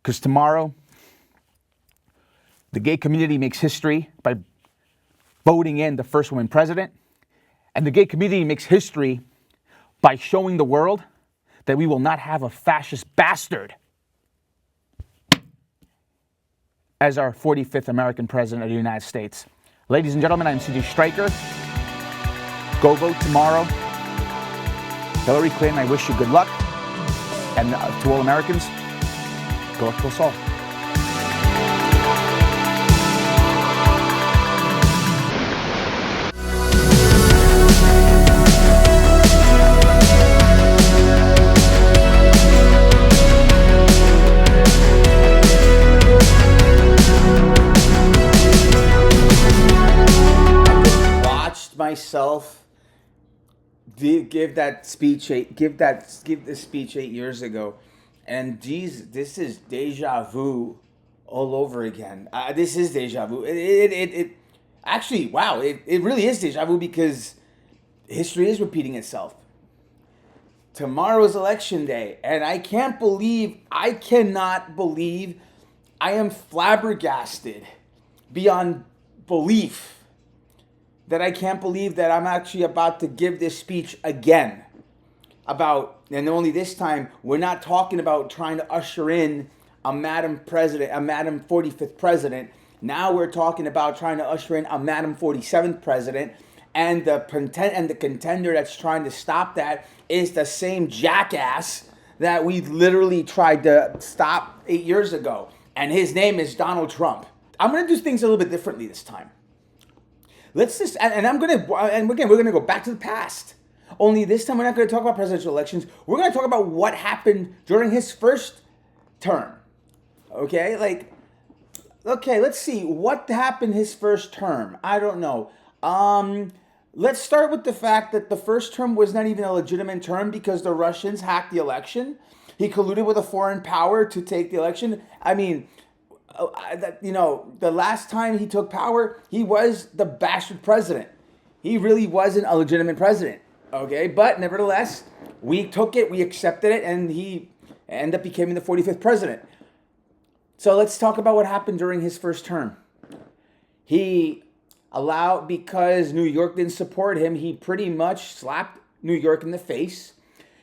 Because tomorrow, the gay community makes history by voting in the first woman president. And the gay community makes history by showing the world that we will not have a fascist bastard as our 45th American president of the United States. Ladies and gentlemen, I'm Stryker. Go vote tomorrow. Hillary Clinton, I wish you good luck. And to all Americans, good luck to us all. Myself give this speech 8 years ago, and geez, this is deja vu all over again. This is deja vu. It actually, wow, it really is deja vu because history is repeating itself. Tomorrow's election day, and I cannot believe, I am flabbergasted beyond belief that I can't believe that I'm actually about to give this speech again and only this time, we're not talking about trying to usher in a Madam 45th president. Now we're talking about trying to usher in a Madam 47th president, and the contender that's trying to stop that is the same jackass that we literally tried to stop 8 years ago, and his name is Donald Trump. I'm going to do things a little bit differently this time. Let's just, and we're going to go back to the past. Only this time we're not going to talk about presidential elections. We're going to talk about what happened during his first term. Okay, let's see what happened his first term. I don't know. Let's start with the fact that the first term was not even a legitimate term because the Russians hacked the election. He colluded with a foreign power to take the election. I mean, the last time he took power, he was the bastard president. He really wasn't a legitimate president, okay? But nevertheless, we took it, we accepted it, and he ended up becoming the 45th president. So let's talk about what happened during his first term. Because New York didn't support him, he pretty much slapped New York in the face.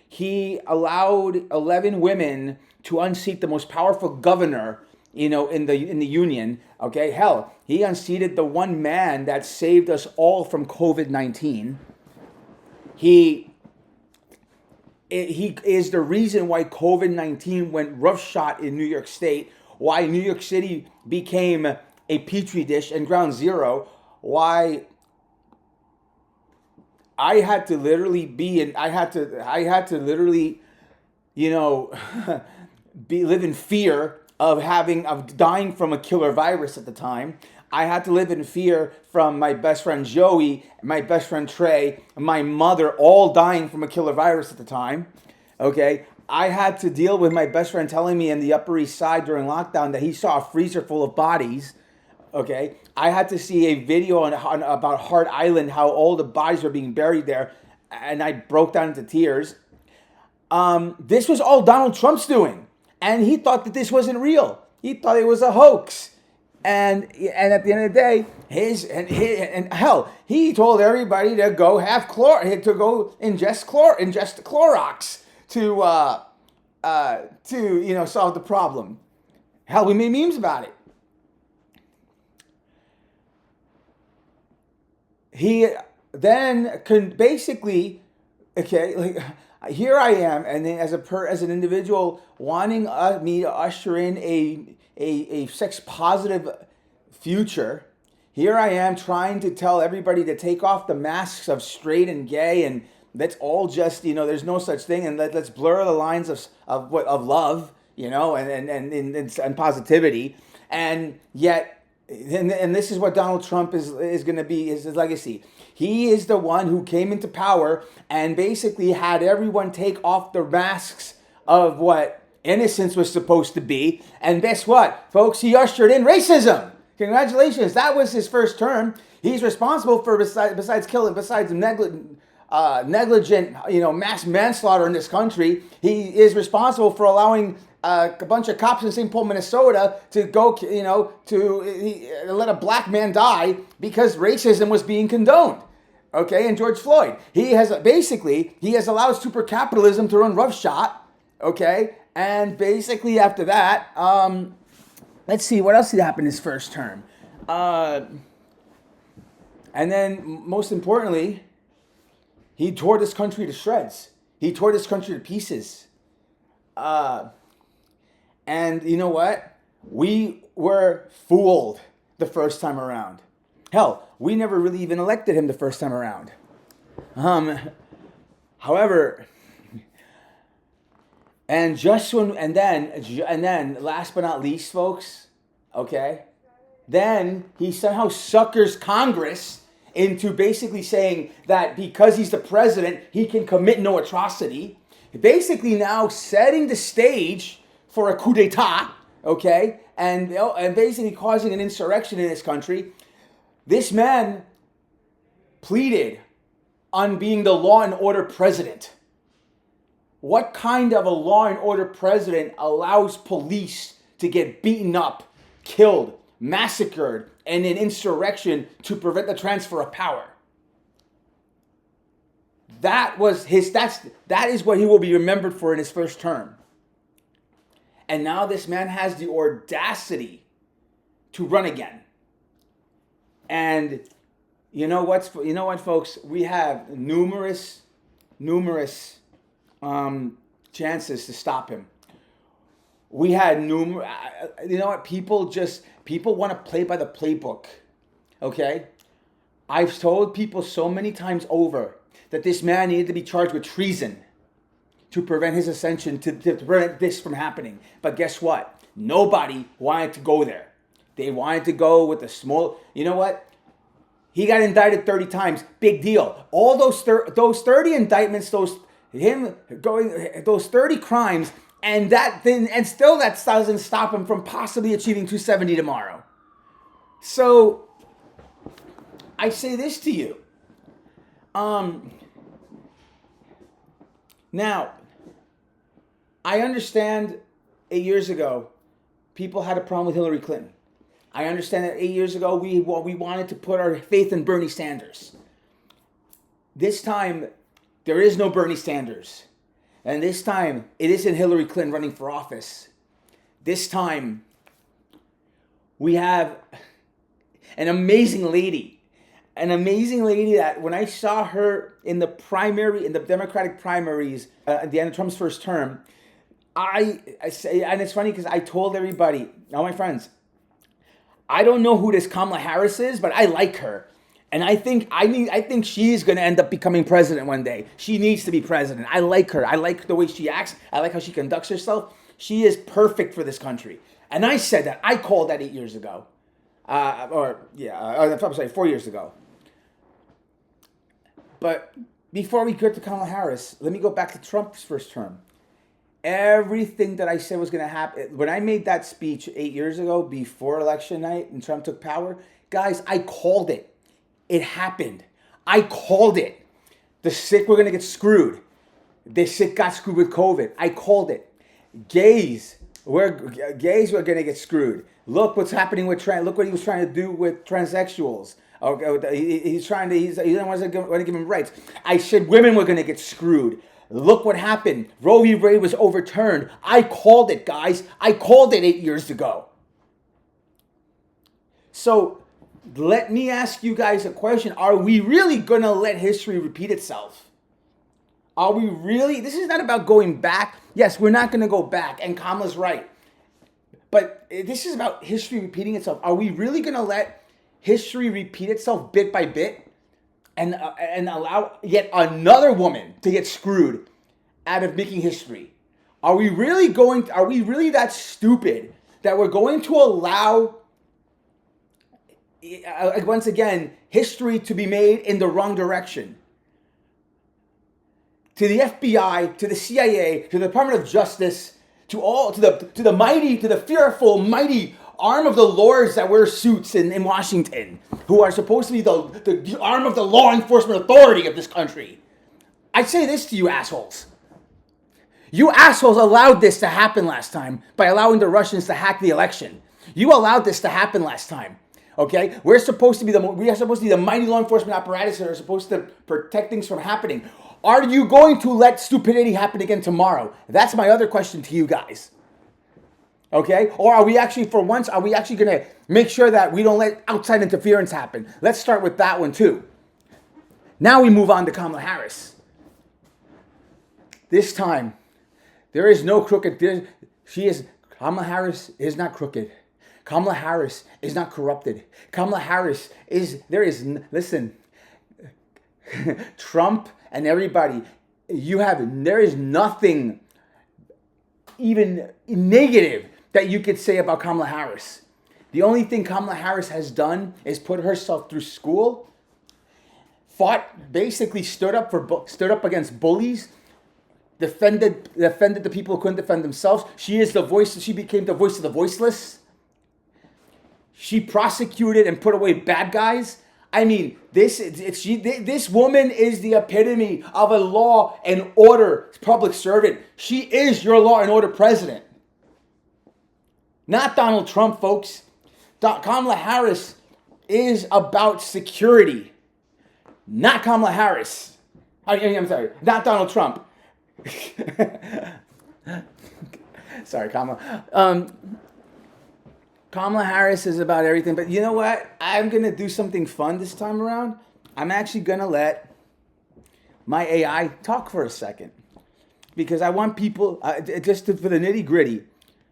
He allowed 11 women to unseat the most powerful governor in the union, okay? Hell, he unseated the one man that saved us all from COVID-19. He is the reason why COVID-19 went roughshod in New York State, why New York City became a petri dish and ground zero, why I had to literally live in fear of dying from a killer virus at the time. I had to live in fear from my best friend Joey, my best friend Trey, and my mother all dying from a killer virus at the time. Okay, I had to deal with my best friend telling me in the Upper East Side during lockdown that he saw a freezer full of bodies. Okay, I had to see a video about Hart Island, how all the bodies were being buried there, and I broke down into tears. This was all Donald Trump's doing. And he thought that this wasn't real. He thought it was a hoax. And at the end of the day, he told everybody to go ingest Clorox to solve the problem. Hell, we made memes about it. He then basically, here I am, and then as an individual wanting me to usher in a sex positive future, here I am trying to tell everybody to take off the masks of straight and gay, and let's all just there's no such thing, and let's blur the lines of love, and positivity, and yet. And this is what Donald Trump is going to be, his legacy. He is the one who came into power and basically had everyone take off the masks of what innocence was supposed to be. And guess what, folks? He ushered in racism. Congratulations. That was his first term. He's responsible for, besides negligent, mass manslaughter in this country. He is responsible for allowing a bunch of cops in St. Paul, Minnesota, to go, to let a black man die because racism was being condoned. Okay, and George Floyd. He has allowed super capitalism to run roughshod. Okay, and basically after that, let's see what else did happen his first term. And then, most importantly, he tore this country to shreds. He tore this country to pieces. And you know what? We were fooled the first time around. Hell, we never really even elected him the first time around. However, and then, last but not least, folks, okay, then he somehow suckers Congress into basically saying that because he's the president, he can commit no atrocity. Basically now setting the stage for a coup d'etat, okay, and basically causing an insurrection in this country. This man pleaded on being the law and order president. What kind of a law and order president allows police to get beaten up, killed, massacred, and an insurrection to prevent the transfer of power? That is what he will be remembered for in his first term. And now this man has the audacity to run again. And you know what, folks? We have numerous chances to stop him. We had numerous. You know what? People want to play by the playbook. Okay, I've told people so many times over that this man needed to be charged with treason to prevent his ascension, to prevent this from happening. But guess what? Nobody wanted to go there. They wanted to go with the small. You know what? He got indicted 30 times. Big deal. All those 30 indictments, those 30 crimes, and still that doesn't stop him from possibly achieving 270 tomorrow. So I say this to you. Now, I understand 8 years ago, people had a problem with Hillary Clinton. I understand that 8 years ago, we wanted to put our faith in Bernie Sanders. This time, there is no Bernie Sanders. And this time, it isn't Hillary Clinton running for office. This time, we have an amazing lady that when I saw her in the Democratic primaries at the end of Trump's first term, I say, and it's funny because I told everybody, all my friends, I don't know who this Kamala Harris is, but I like her. And I think she's going to end up becoming president one day. She needs to be president. I like her. I like the way she acts. I like how she conducts herself. She is perfect for this country. And I said that. I called that 8 years ago. I'm sorry, 4 years ago. But before we get to Kamala Harris, let me go back to Trump's first term. Everything that I said was going to happen, when I made that speech 8 years ago before election night and Trump took power, guys, I called it. It happened. I called it. The sick were going to get screwed. The sick got screwed with COVID. I called it. Gays were going to get screwed. Look what's happening with look what he was trying to do with transsexuals. Okay, he doesn't want to give them rights. I said women were going to get screwed. Look what happened. Roe v. Wade was overturned. I called it, guys. I called it 8 years ago. So let me ask you guys a question. Are we really going to let history repeat itself? Are we really? This is not about going back. Yes, we're not going to go back, and Kamala's right. But this is about history repeating itself. Are we really going to let history repeat itself bit by bit? And allow yet another woman to get screwed out of making history? Are we really that stupid that we're going to allow, once again, history to be made in the wrong direction? To the FBI, to the CIA, to the Department of Justice, to the fearful, mighty arm of the lords that wear suits in Washington, who are supposed to be the arm of the law enforcement authority of this country. I say this to you assholes. You assholes allowed this to happen last time by allowing the Russians to hack the election. You allowed this to happen last time. Okay? We are supposed to be the mighty law enforcement apparatus that are supposed to protect things from happening. Are you going to let stupidity happen again tomorrow? That's my other question to you guys. Okay? Or are we actually going to make sure that we don't let outside interference happen? Let's start with that one too. Now we move on to Kamala Harris. This time, there is no crooked. Kamala Harris is not crooked. Kamala Harris is not corrupted. Kamala Harris listen, Trump and everybody, there is nothing even negative that you could say about Kamala Harris. The only thing Kamala Harris has done is put herself through school, basically stood up against bullies, defended the people who couldn't defend themselves. She became the voice of the voiceless. She prosecuted and put away bad guys. I mean, this woman is the epitome of a law and order public servant. She is your law and order president. Not Donald Trump, folks. Kamala Harris is about security. Not Kamala Harris. I'm sorry, not Donald Trump. Sorry, Kamala. Kamala Harris is about everything, but you know what? I'm going to do something fun this time around. I'm actually going to let my AI talk for a second. Because I want people, for the nitty gritty,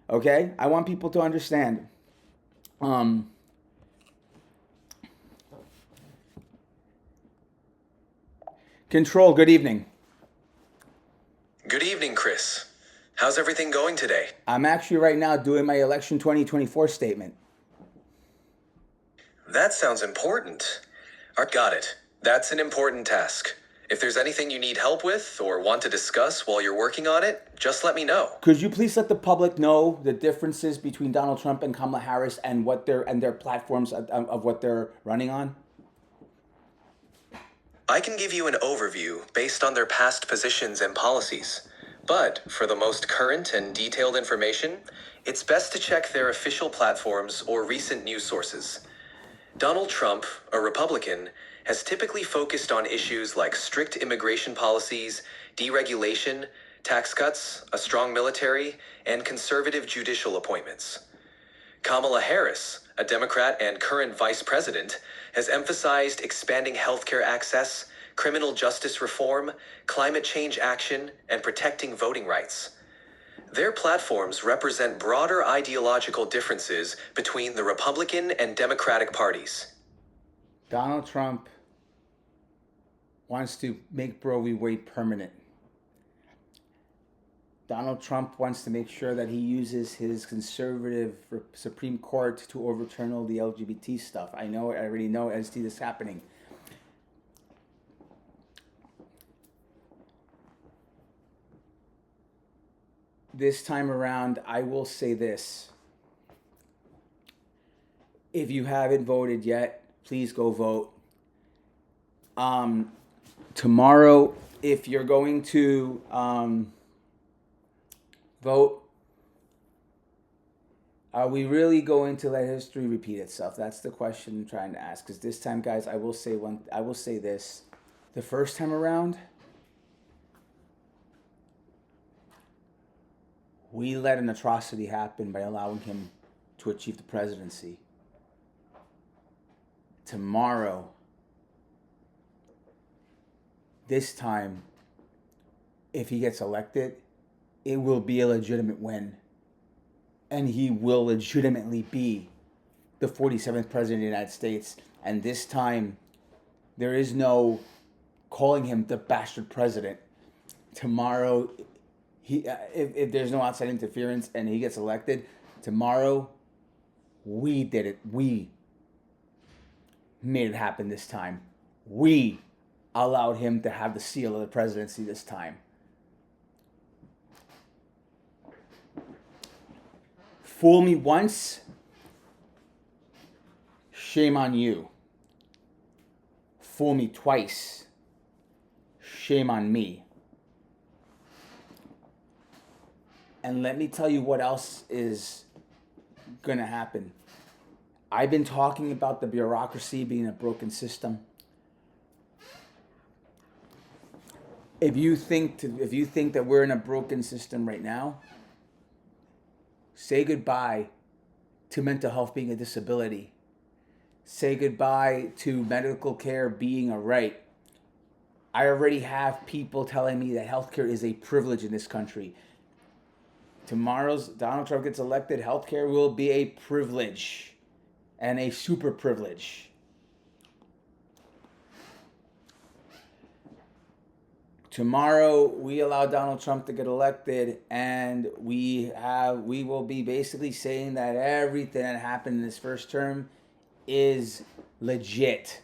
okay? I want people to understand. Control, good evening. Good evening, Chris. How's everything going today? I'm actually right now doing my election 2024 statement. That sounds important. Got it. That's an important task. If there's anything you need help with or want to discuss while you're working on it, just let me know. Could you please let the public know the differences between Donald Trump and Kamala Harris and their platforms of what they're running on? I can give you an overview based on their past positions and policies. But for the most current and detailed information, it's best to check their official platforms or recent news sources. Donald Trump, a Republican, has typically focused on issues like strict immigration policies, deregulation, tax cuts, a strong military, and conservative judicial appointments. Kamala Harris, a Democrat and current vice president, has emphasized expanding healthcare access, criminal justice reform, climate change action, and protecting voting rights. Their platforms represent broader ideological differences between the Republican and Democratic parties. Donald Trump wants to make Roe v. Wade permanent. Donald Trump wants to make sure that he uses his conservative Supreme Court to overturn all the LGBT stuff. I already know, I see this happening. This time around, I will say this. If you haven't voted yet, please go vote. Tomorrow, if you're going to vote, are we really going to let history repeat itself? That's the question I'm trying to ask. Because this time, guys, I will say this. The first time around, we let an atrocity happen by allowing him to achieve the presidency. Tomorrow, this time, if he gets elected, it will be a legitimate win. And he will legitimately be the 47th president of the United States. And this time, there is no calling him the bastard president. Tomorrow, if there's no outside interference and he gets elected, tomorrow, we did it. We made it happen this time. We allowed him to have the seal of the presidency this time. Fool me once, shame on you. Fool me twice, shame on me. And let me tell you what else is going to happen. I've been talking about the bureaucracy being a broken system. If you think that we're in a broken system right now, say goodbye to mental health being a disability. Say goodbye to medical care being a right. I already have people telling me that healthcare is a privilege in this country. Tomorrow's Donald Trump gets elected, healthcare will be a privilege and a super privilege. Tomorrow we allow Donald Trump to get elected, and we will be basically saying that everything that happened in his first term is legit.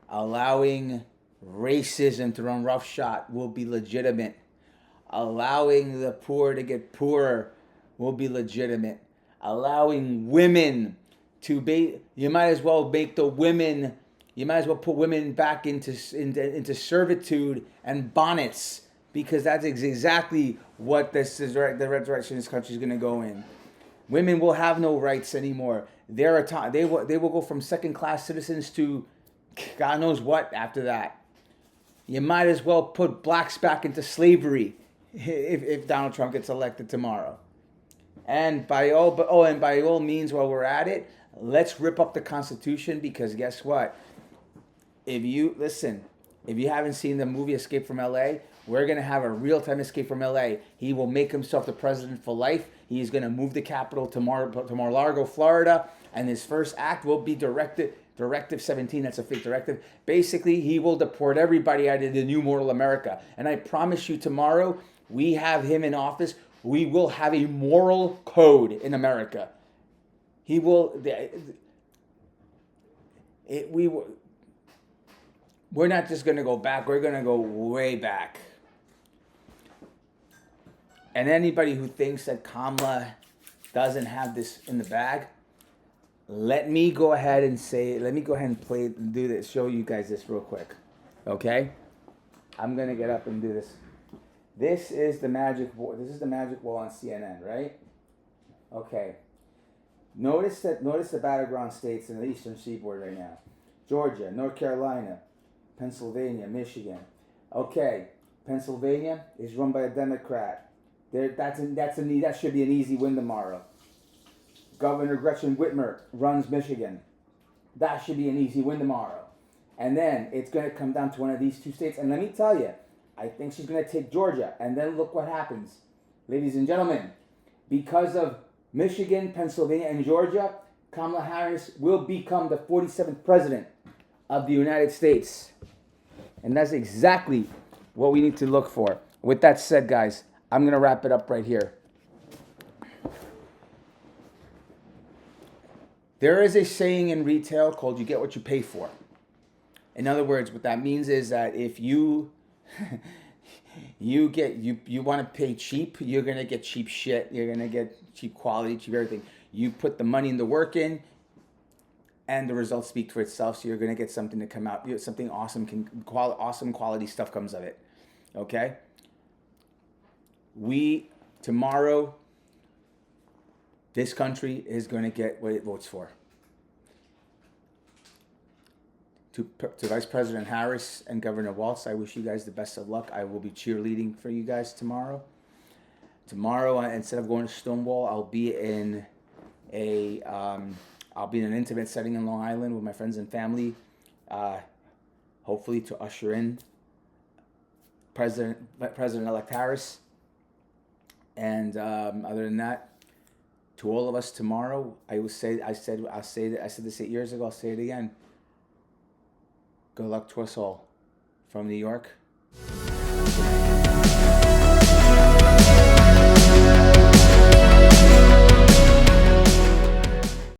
Allowing racism to run roughshod will be legitimate. Allowing the poor to get poorer will be legitimate. Allowing women to be, you might as well put women back into servitude and bonnets, because that's exactly what the direction this country is going to go in. Women will have no rights anymore. They will go from second-class citizens to God knows what after that. You might as well put blacks back into slavery if Donald Trump gets elected tomorrow. And by all means, while we're at it, let's rip up the Constitution, because guess what? If you haven't seen the movie Escape from LA, we're going to have a real-time Escape from LA. He will make himself the president for life. He's going to move the capital to Mar-a-Lago, Florida, and his first act will be Directive 17, that's a fake directive. Basically, he will deport everybody out of the new mortal America. And I promise you, tomorrow, we have him in office, we will have a moral code in America. We're not just going to go back, we're going to go way back. And anybody who thinks that Kamala doesn't have this in the bag, let me go ahead and do this, show you guys this real quick. Okay? I'm going to get up and do this. This is the magic wall. This is the magic wall on CNN, right? Okay. Notice the battleground states in the eastern seaboard right now. Georgia, North Carolina, Pennsylvania, Michigan. Okay. Pennsylvania is run by a Democrat. That should be an easy win tomorrow. Governor Gretchen Whitmer runs Michigan. That should be an easy win tomorrow. And then it's going to come down to one of these two states. And let me tell you, I think she's going to take Georgia. And then look what happens. Ladies and gentlemen, because of Michigan, Pennsylvania, and Georgia, Kamala Harris will become the 47th president of the United States. And that's exactly what we need to look for. With that said, guys, I'm going to wrap it up right here. There is a saying in retail called "you get what you pay for." In other words, what that means is that if you want to pay cheap, you're gonna get cheap shit. You're gonna get cheap quality, cheap everything. You put the money and the work in, and the results speak for itself. So you're gonna get something to come out. Something awesome, awesome quality stuff comes of it. Okay. Tomorrow. This country is going to get what it votes for. To Vice President Harris and Governor Walz, I wish you guys the best of luck. I will be cheerleading for you guys tomorrow. Tomorrow, instead of going to Stonewall, I'll be in an intimate setting in Long Island with my friends and family, hopefully to usher in President-elect Harris. And other than that, to all of us tomorrow, I said this 8 years ago, I'll say it again. Good luck to us all. From New York.